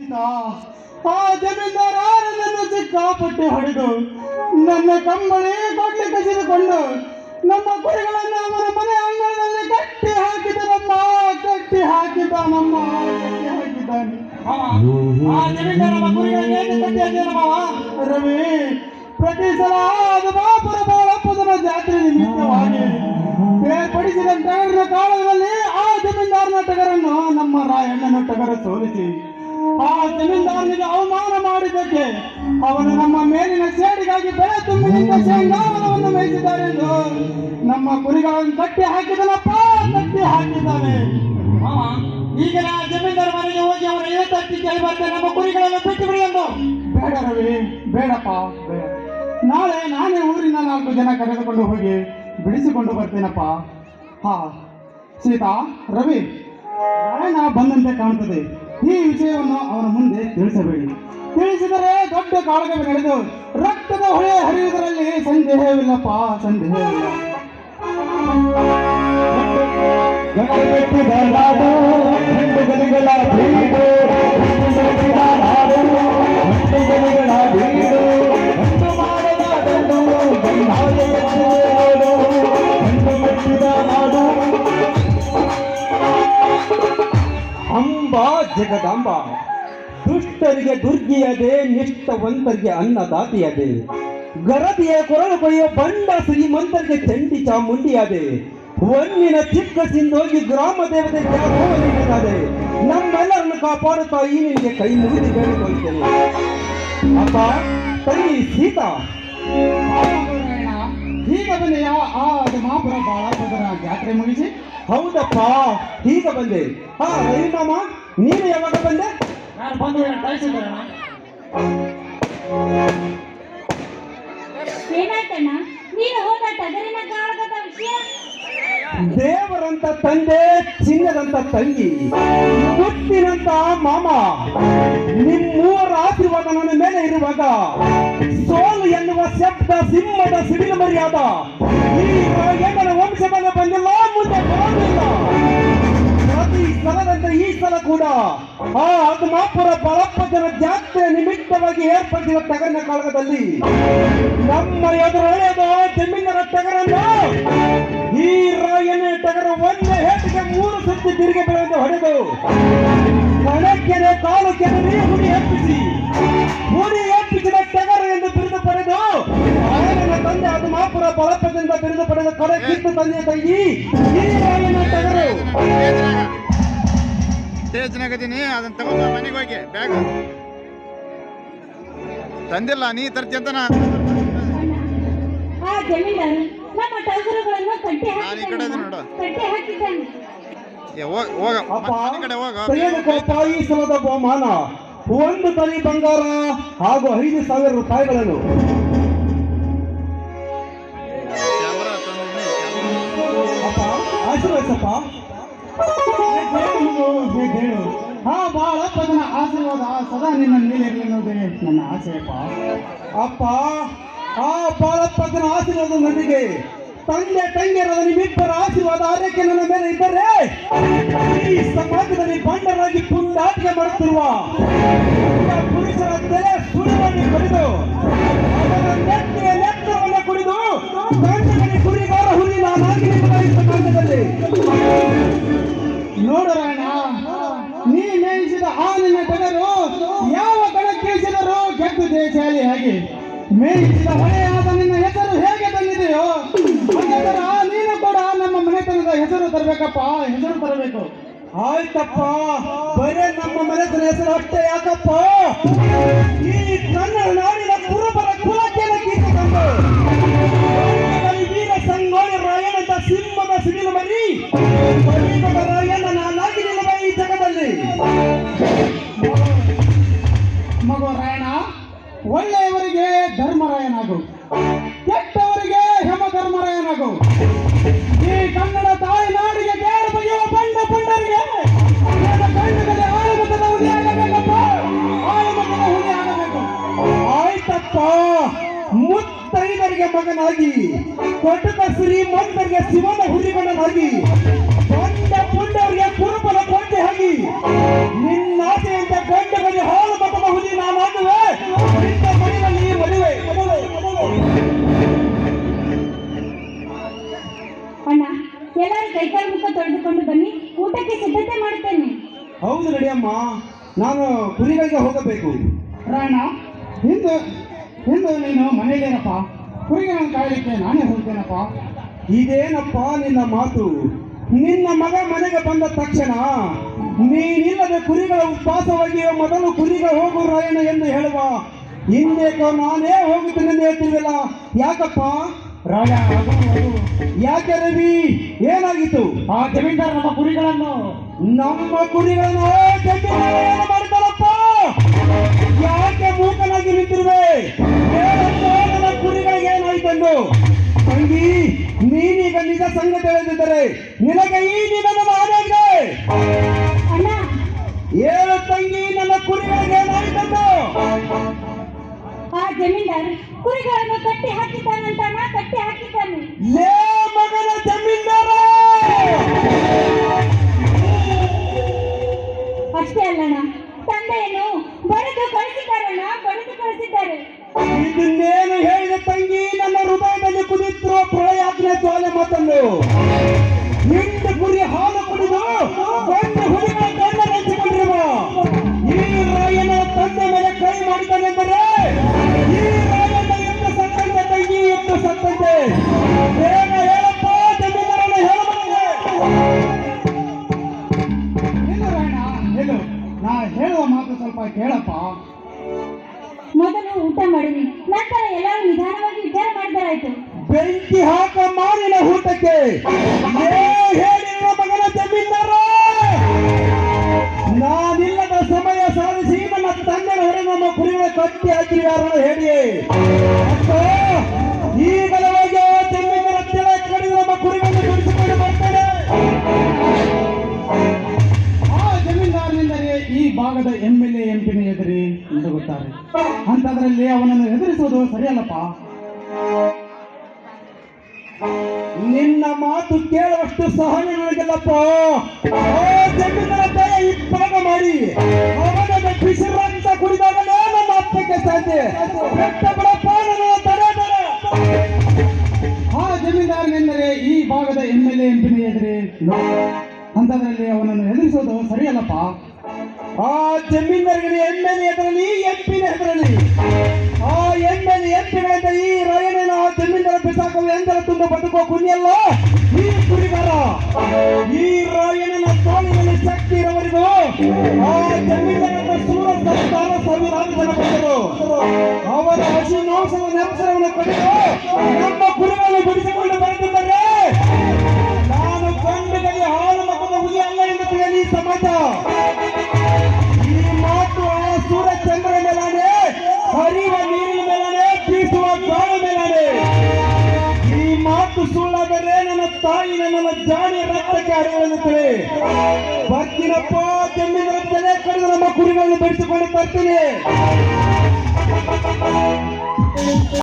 ಸೀತಾ, ಆ ಜಮೀನ್ದಾರ ನನ್ನನ್ನು ಸಿಕ್ಕಾಪಟ್ಟೆ ಹೊಡೆದು ನನ್ನ ಕಂಬಳಿ ಕೊಡ್ಲಿ ಕಸಿದುಕೊಂಡು ನಮ್ಮ ಕುರಿಗಳನ್ನು ಅವರ ಮನೆ ಅಂಗಳದಲ್ಲಿ ಕಟ್ಟಿ ಹಾಕಿದನಮ್ಮ, ಕಟ್ಟಿ ಹಾಕಿದ್ದಾನಮ್ಮ, ಕಟ್ಟಿ ಹಾಕಿದ್ದಾನೆ. ಆ ಜಮೀನ್ದಾರ ನಮ್ಮ ಕುರಿಗಳಿಗೆ ಏಕೆ ಕಟ್ಟಿ ಹಾಕಿದನಮ್ಮ? ರವಿ, ಪ್ರತಿ ಸಲ ಅದು ಬಾಪುರ ಬಾಳಪ್ಪನ ಜಾತ್ರೆ ನಿಮಿತ್ತವಾಗಿ ಬೇರ್ಪಡಿಸಿದ ಟಗರಿನ ಕಾಲದಲ್ಲಿ ಆ ಜಮೀನ್ದಾರನ ಟಗರನ್ನು ನಮ್ಮ ರಾಯಣ್ಣನ ಟಗರ ಸೋಲಿಸಿ ಆ ಜಮೀನ್ದಾರನಿಗೆ ಅವಮಾನ ಮಾಡಿದ್ದಕ್ಕೆ ಅವನು ನಮ್ಮ ಮೇಲಿನ ಸೇಡಿಗಾಗಿ ಬೆಳೆ ತುಂಬಿ ನಿಂತ ಶೇಂಗಾವನವನ್ನು ಮೇಯಿಸಿದ್ದಾರೆ ಎಂದು ನಮ್ಮ ಕುರಿಗಳನ್ನು ಕಟ್ಟಿ ಹಾಕಿದನಪ್ಪ, ಕಟ್ಟಿ ಹಾಕಿದ್ದಾನೆ. ಈಗ ನಾ ಜಮೀನ್ದಾರ ಮನೆಗೆ ಹೋಗಿ ಅವರ ಏತತ್ತಿ ಕೇಳಿ ಬರ್ತೇನೆ, ನಮ್ಮ ಕುರಿಗಳನ್ನು ಬಿಟ್ಟು ಬಿಡಿ ಎಂದು. ಬೇಡ ರವಿ, ಬೇಡಪ್ಪ, ಬೇಡ. ನಾಳೆ ನಾನೇ ಊರಿನ 4 ಜನ ಕರೆದುಕೊಂಡು ಹೋಗಿ ಬಿಡಿಸಿಕೊಂಡು ಬರ್ತೇನಪ್ಪ. ಹಾ ಸೀತಾ, ರವಿ, ರಾಯಣ್ಣ ಬಂದಂತೆ ಕಾಣುತ್ತದೆ. ಈ ವಿಷಯವನ್ನು ಅವನ ಮುಂದೆ ತಿಳಿಸಬೇಡಿ. ತಿಳಿಸಿದರೆ ದೊಡ್ಡ ಕಾಳಗವೇ ನಡೆದು ರಕ್ತದ ಹೊಳೆ ಹರಿಯುವುದರಲ್ಲಿ ಸಂದೇಹವಿಲ್ಲಪ್ಪ, ಸಂದೇಹವಿಲ್ಲ. ಅಂಬಾ ಜಗದಾಂಬ, ದುಷ್ಟರಿಗೆ ದುರ್ಗಿಯದೆ, ನಿಷ್ಠವಂತರಿಗೆ ಅನ್ನದಾತಿಯದೆ, ಗರದಿಯ ಕೊರಳು ಕೊಯ್ಯೋ ಬಂಡ ಶ್ರೀಮಂತರಿಗೆ ಚಂಡಿ ಚಾಮುಂಡಿಯಾದೆ, ಒಂದಿನ ಚಿಕ್ಕ ಸಿಂಧೋಗಿ ಗ್ರಾಮ ದೇವತೆ ಜಾಗವನಿದೆ. ನಮ್ಮೆಲ್ಲರನ್ನು ಕಾಪಾಡುತ್ತಾ ಈ ನಿನಗೆ ಕೈ ಮುಗಿದು ಬೇಡಿಕೊಳ್ತೇನೆ. ಅಪ್ಪ, ತಂಗಿ ಸೀತಾ, ಈಗ ಬಂದೆಯಾ ಆ ಮಾಪುರ ಬಾಳಪ್ಪನ ಜಾತ್ರೆ ಮುಗಿಸಿ? ಹೌದಪ್ಪ, ಈಗ ಬಂದೆ. ಹಾ ರವಿ ಮಾಮ, ನೀನು ಯಾವಾಗ ಬಂದೆ? ನಾನು ಬಂದು ಕಳಿಸಿದ್ದೇನೆ. ಏನಾಯ್ತಣ್ಣ, ನೀನು ಹೋದ ಟಗರಿನ ಕಾಳಗದ ವಿಷಯ? ದೇವರಂತ ತಂದೆ, ಚಿನ್ನದಂತ ತಂಗಿ, ಮುತ್ತಿನಂತ ಮಾಮ, ನಿಮ್ಮೂರ ಆಶೀರ್ವಾದ ನನ್ನ ಮೇಲೆ ಇರುವಾಗ ಸೋಲು ಎನ್ನುವ ಶಬ್ದ ಸಿಂಹದ ಸಿಡಿಲು ಮರ್ಯಾದ ಈ ರಾಯಣ್ಣನ ವಂಶದಲ್ಲಿ ಬಂದಿಲ್ಲ, ಮುಂದೆ ಬರೋದಿಲ್ಲ. ಪ್ರತಿ ಸಲದಂತೆ ಈ ಸಲ ಕೂಡ ಆ ಆತ್ಮಾಪುರ ಬಾಳಪ್ಪನ ಜಾತ್ರೆ ನಿಮಿತ್ತವಾಗಿ ಏರ್ಪಡಿಸಿದ ಟಗರಿನ ಕಾಳಗದಲ್ಲಿ ನಮ್ಮ ಎದುರೊಳೆಯದ ಜಮೀನರ ಟಗರನ್ನು ಈ ರಾಯಣ್ಣ ಟಗರ ಒಂದೇ ಹೇಟಿಗೆ 3 ಸುತ್ತಿ ತಿರುಗಿ ಬೆಳೆದು ಹೊಡೆದು ಕಣಕ್ಕೆರೆ ಕಾಲು ಕೆರೆ ಹುಡಿ ಎಪ್ಪಿಸಿದ ಟಗರ ಎಂದು ಬಿರುದು ಪಡೆದು ರಾಯಣ್ಣನ ತಂದೆ ಆತ್ಮಾಪುರ ಬಾಳಪ್ಪದಿಂದ ಬಿರುದು ಪಡೆದ ಕಡೆ ಕಿತ್ತು ತಂದೆಯ ತಂಗಿ ಈ ರಾಯಣ್ಣ ಟಗರು. ಸ್ಟೇಜ್ನಾಗದೀನಿ, ಅದನ್ನ ತಗೊಂಡು ಮನೆಗೆ ಹೋಗಿ ಬ್ಯಾಗ್ ತಂದಿಲ್ಲ, ನೀ ತರ್ತಿಂತನ. ಆ ಜಮೀನ್ದಾರ ನಮ್ಮ ಟಗರುಗಳನ್ನು ಕಟ್ಟಿ ನಾನು ಈ ಕಡೆ ಇದೀನಿ ನೋಡು. ಹಾಕಿದ್ದಾನೆ. ಹೋಗ ಅಪ್ಪ, ಮನೆ ಕಡೆ ಹೋಗ. ತೆಗೆದುಕೊಪ್ಪ ಈ ಸಲದ ಬಹುಮಾನ 1 ತೊಲಿ ಬಂಗಾರ ಹಾಗೂ 5,000 ರೂಪಾಯಿಗಳನ್ನು. ಕ್ಯಾಮರಾ ತಂದಿದ್ದೀನಿ. ಅಪ್ಪ, ಆಶೀರ್ವದಿಸಪ್ಪ. ಹೇಳು. ಹಾ ಬಾಳಪ್ಪನ ಆಶೀರ್ವಾದ ಸದಾ ನಿನ್ನ ಮೇಲಿರಲಿ ಅನ್ನೋದೇ ನನ್ನ ಆಸೆಯಪ್ಪ. ಅಪ್ಪ, ಆ ಬಾಳಪ್ಪನ ಆಶೀರ್ವಾದ ನನಗೆ, ತಂದೆ ತಂಗಿಯರಾದ ನಿಮ್ಮಿಬ್ಬರ ಆಶೀರ್ವಾದ ಆರೈಕೆ ನನ್ನ ಮೇಲೆ ಇದ್ದರೆ ಈ ಸಮಾಜದಲ್ಲಿ ಬಂಡರಾಗಿ ಪುಂಡಾಟಿಕೆ ಮಾಡುತ್ತಿರುವ ಪುರುಷರ ತಲೆ ಸುಳಿವನ್ನು ಕಡಿದು ಅವರ ನೆತ್ತಿಯ ನೆತ್ತರವನ್ನು ಕುಡಿದು ಗಂಡನಿಗೆ ಕುರಿಗಾರ ಹುಲಿ ನಾನಾಗಿ ನಿಮ್ಮ ಈ ಸಮಾಜದಲ್ಲಿ. ನೋಡು ರಾಯಣ್ಣ, ನೀ ಮೇಯಿಸಿದ ಆ ನಿನ್ನ ಟಗರು ಯಾವ ಕಣಕ್ಕೆ ಇಳಿಸಿದರೂ ಗೆದ್ದು ದೇಶಾಲಿ ಹಾಗೆ ಮೇಯಿಸಿದ ಹೊಳೆಯಾದ ನಿನ್ನ ಹೆಸರು ಹೇಗೆ ಬಂದಿದೆಯೋ ಅದೇ ತರ ನೀನು ಕೂಡ ನಮ್ಮ ಮನೆತನದ ಹೆಸರು ತರಬೇಕಪ್ಪ, ಹೆಸರು ತರಬೇಕು. ಆಯ್ತಪ್ಪ, ಬರೇ ನಮ್ಮ ಮನೆತನ ಹೆಸರು ಅಷ್ಟೇ ಯಾಕಪ್ಪ, ಈ ಕನ್ನಡ ನಾಡಿನ ಕುರುಬರ ಕುಲಕ್ಕೆಲ್ಲ ಕೀರ್ತಿ ತಂದು ವೀರ ಸಂಗೋಳಿ ರಾಯಣ್ಣ ಸಿಂಹದ ಸಿಡಿಲು ಮರಿ ರಾಯಣ್ಣ ನಾನಾಗಿ ನಿಲ್ಲುವ ಈ ಜಗದಲ್ಲಿ. ಮಗು ರಾಯಣ್ಣ, ಒಳ್ಳೆಯವರಿಗೆ ಧರ್ಮರಾಯನಾಗು, ಕೆಟ್ಟವರಿಗೆ ಯಮಧರ್ಮರಾಯನಾಗು. ಈ ಕನ್ನಡ ತಾಯಿ ನಾಡಿಗೆ ಬೇರೆ ಬಗೆಯುವ ಬಂಡ ಪುಂಡರಿಗೆ ಕಣ್ಣದಲ್ಲಿ ಆಳುಮತದ ಹುಲಿ ಆಗಬೇಕಪ್ಪ, ಆಳುಮತದ ಹುಲಿ ಆಗಬೇಕು. ಆಯ್ತಪ್ಪ, ಮುತ್ತೈದರಿಗೆ ಮಗನಾಗಿ, ಕೊಟ್ಟದ ಶ್ರೀಮಂತರಿಗೆ ಶಿವನ ಹುಲಿಗಣ್ಣನಾಗಿ, ಬಂಡ ಪುಂಡವರಿಗೆ ಕುರುಬನ ಕೊಂಡೆ ಆಗಿ, ನಿನ್ನಾಸೆಯಿಂದ ಗಂಡಗಳಿಗೆ ನಾನು ಕುರಿಗಳಿಗೆ ಹೋಗಬೇಕು. ರಾಯಣ್ಣ, ಹಿಂದೆ ಹಿಂದೆ ನೀನು ಮನೇಲೇನಪ್ಪ, ಕುರಿಗಳನ್ನು ಕಾಯಲಿಕ್ಕೆ ನಾನೇ ಹೋಗ್ತೇನಪ್ಪ. ಇದೇನಪ್ಪ ನಿನ್ನ ಮಾತು? ನಿನ್ನ ಮಗ ಮನೆಗೆ ಬಂದ ತಕ್ಷಣ ನೀನಿಲ್ಲದೆ ಕುರಿಗಳ ಉಪವಾಸವಾಗಿ ಮೊದಲು ಕುರಿಗಳು ಹೋಗು ರಾಯಣ್ಣ ಎಂದು ಹೇಳುವ, ಹಿಂದೇಕೋ ನಾನೇ ಹೋಗುತ್ತೇನೆ ಎಂದು ಹೇಳ್ತಿರ್ಲಿಲ್ಲ. ಯಾಕಪ್ಪ? ರಾಯ, ಅದು ಯಾಕೆ ರವಿ, ಏನಾಗಿತ್ತು? ಆ ಜಮೀನ್ದಾರ್ ನಮ್ಮ ಕುರಿಗಳನ್ನು ನಮ್ಮ ಕುರಿಗಳನ್ನು ಜಮೀನು ಮಾಡ್ತಾರಪ್ಪ. ಯಾಕೆ ಮೂಕನಾಗಿ ನಿಂತಿರುವೆ? ಹೇಳಪ್ಪ, ನನ್ನ ಕುರಿಗಳಿಗೆ ಏನಾಯ್ತೆಂದು. ತಂಗಿ, ನೀನೀಗ ನಿಜ ಸಂಗತಿ ಹೇಳಿದ್ದರೆ ನಿನಗೆ ಈ ನಿಧನ ಆಗಿದೆ. ಅಣ್ಣ, ಹೇಳು ತಂಗಿ, ನನ್ನ ಕುರಿಗಳಿಗೆ ಏನಾಯ್ತೆಂದು. ಆ ಜಮೀನ್ದಾರ್ ಕುರಿಗಳನ್ನು ಕಟ್ಟಿ ಹಾಕಿದ್ದಾನಂತ ಅಣ್ಣ, ಕಟ್ಟಿ ಹಾಕಿದ್ದಾನೆ. ಲೇ ಮಗನ ಜಮೀನ್ದಾರ! ಅಷ್ಟೇ ಅಲ್ಲಣ್ಣ, ತಂದೆಯನ್ನು ಬರೆದು ಕಳಿಸಿದ್ದಾರಣ್ಣ, ಬರೆದು ಕಳಿಸಿದ್ದಾರೆ. ಇದನ್ನೇನು ಹೇಳಿದ ತಂಗಿ? ನನ್ನ ಹೃದಯದಲ್ಲಿ ಕುದಿತಿರುವ ಪ್ರಳಯಾತ್ಮ ಜ್ವಾಲೆ ಮಾತನ್ನು. ನಿಂದು ಕುರಿ ಹಾಲು ಕುಡಿದು ಗಂಡು ಹುಲಿಗಳ ಗಂಡ ನೆನೆಸಿಕೊಂಡಿರುವ ಈ ರಾಯನ ತಂದೆ ಮೇಲೆ ಕೈ ಮಾಡಿದ್ದಾನೆಂದರೆ ಈ ರಾಯನ ಎಷ್ಟು ಸತ್ತಂತೆ ತಂಗಿ, ಎಷ್ಟು ಸತ್ತಂತೆ. ಬೇಗ ಹೇಳಪ್ಪ, ಜಮೀನರನ್ನು ಹೇಳಬಾರದೆ. ನಿಲ್ಲು ರಾಯಣ್ಣ, ನಿಲ್ಲು. ನಾ ಹೇಳುವ ಮಾತು ಸ್ವಲ್ಪ ಕೇಳಪ್ಪ. ಮೊದಲು ಊಟ ಮಾಡಿರಿ, ನಂತರ ಎಲ್ಲರೂ ನಿಧಾನವಾಗಿ ವಿಚಾರ ಮಾಡಿದರಾಯ್ತು. ಬೆಂಕಿ ಹಾಕ ಮಾರಿನ ಊಟಕ್ಕೆ ಹೇಳಿರುವ ಮಗನ ಜಮೀನ್ದಾರ. ನಾನಿಲ್ಲದ ಸಮಯ ಸಾಧಿಸಿ ನನ್ನ ತಂದೆಯ ಹೊರ ನಮ್ಮ ಕುರಿಗಳ ಕಟ್ಟಿ ಹಾಕಿದಾರ ಹೇಳಿ. ಈಗಲೇ ಹೋಗಿ ಜಮೀನರ ತೆಲೆ ಕಡಿದು ನಮ್ಮ ಕುರಿಗಳನ್ನು ಬಿಡಿಸಿಕೊಂಡು ಬರ್ತಾರೆ. ಆ ಜಮೀನ್ದಾರನೆಂದರೆ ಈ ಭಾಗದ MLA MP ಎದುರಿ ನಡುಗುತ್ತಾರೆ. ಅಂಥದ್ರಲ್ಲಿ ಅವನನ್ನು ಎದುರಿಸುವುದು ಸರಿಯಲ್ಲಪ್ಪ. ನಿನ್ನ ಮಾತು ಕೇಳುವಷ್ಟು ಸಹನೆ ನನಗಿಲ್ಲಪ್ಪ. ಜಮೀನರ ದಯ ಇಬ್ಬಾಗ ಮಾಡಿ ಅವನ ಬಿಸಿರಂತ ಕುಡಿದಾಗಲೇ ನನ್ನ ಅಪ್ಪಕ್ಕೆ ಸಾಧ್ಯ. ಬೆಟ್ಟ ಬಿಡಪ್ಪ, ನನ್ನ ತಡೆ ತಡೆ. ಆ ಜಮೀನ್ದಾರನೆಂದರೆ ಈ ಭಾಗದ MLA MP ಎದುರಿ ಅಂಥದ್ರಲ್ಲಿ ಅವನನ್ನು ಎದುರಿಸುವುದು ಸರಿಯಲ್ಲಪ್ಪ. ಆ ಜಮೀನರಿಗೆ MLA ಹೆಸರಲ್ಲಿ, MP ಹೆಸರಲ್ಲಿ ಆ MLA MPಗಳಿಂದ ಈ ರಾಯಣ್ಣನ ಆ ಜಮೀನರ ಬಿಸಾಕಲು ಎಂದರ ತುಂಬ ಬದುಕುವ ಕುನಿಯಲ್ಲ ಈ ಕುರಿಗಾರ. ಈ ರಾಯಣ್ಣನ ತೋಳಿನಲ್ಲಿ ಶಕ್ತಿ ಇರುವವರೆಗೂ ಆ ಜಮೀನರ ಸೂರ ಸರ್ಕಾರ ಸಾವಿರಾರು ಜನ ಬಂದರು. ಅವರ ಹಸಿ ಮಾಂಸದ ನೆಪಸರವನ್ನು ಕಡಿದು ನಮ್ಮ ಕುರಿಗಳನ್ನು ಬಿಡಿಸಿಕೊಂಡು ಬರುತ್ತಿದ್ದಾರೆ. ನಾನು ಗಂಡುಗಳಿಗೆ ಹಾಲು ಮಕ್ಕಳ ಹುಲಿ ಅಲ್ಲ ಎಂದು ತಿಳಿಯಲಿ ಸಮಾಜ. ಈ ಮಾತು ಆ ಸೂರ್ಯಚಂದ್ರ ಮೇಲಾನೆ, ಹರಿಯುವ ನೀರಿನ ಮೇಲಾನೆ, ಬೀಸುವ ಗಾಳಿ ಮೇಲಾನೆ. ಈ ಮಾತು ಸುಳ್ಳಾದರೆ ನನ್ನ ತಾಯಿ ನನ್ನ ಜಾಣಿ ರಕ್ತಕ್ಕೆ ಹರಿಯುತ್ತದೆ. ಬರ್ತೀನಪ್ಪ, ಜಮೀನರ ತಲೆ ಕಡಿದು ನಮ್ಮ ಕುರಿಗಳನ್ನು ಬಿಡಿಸಿಕೊಂಡು ಬರ್ತೀನಿ.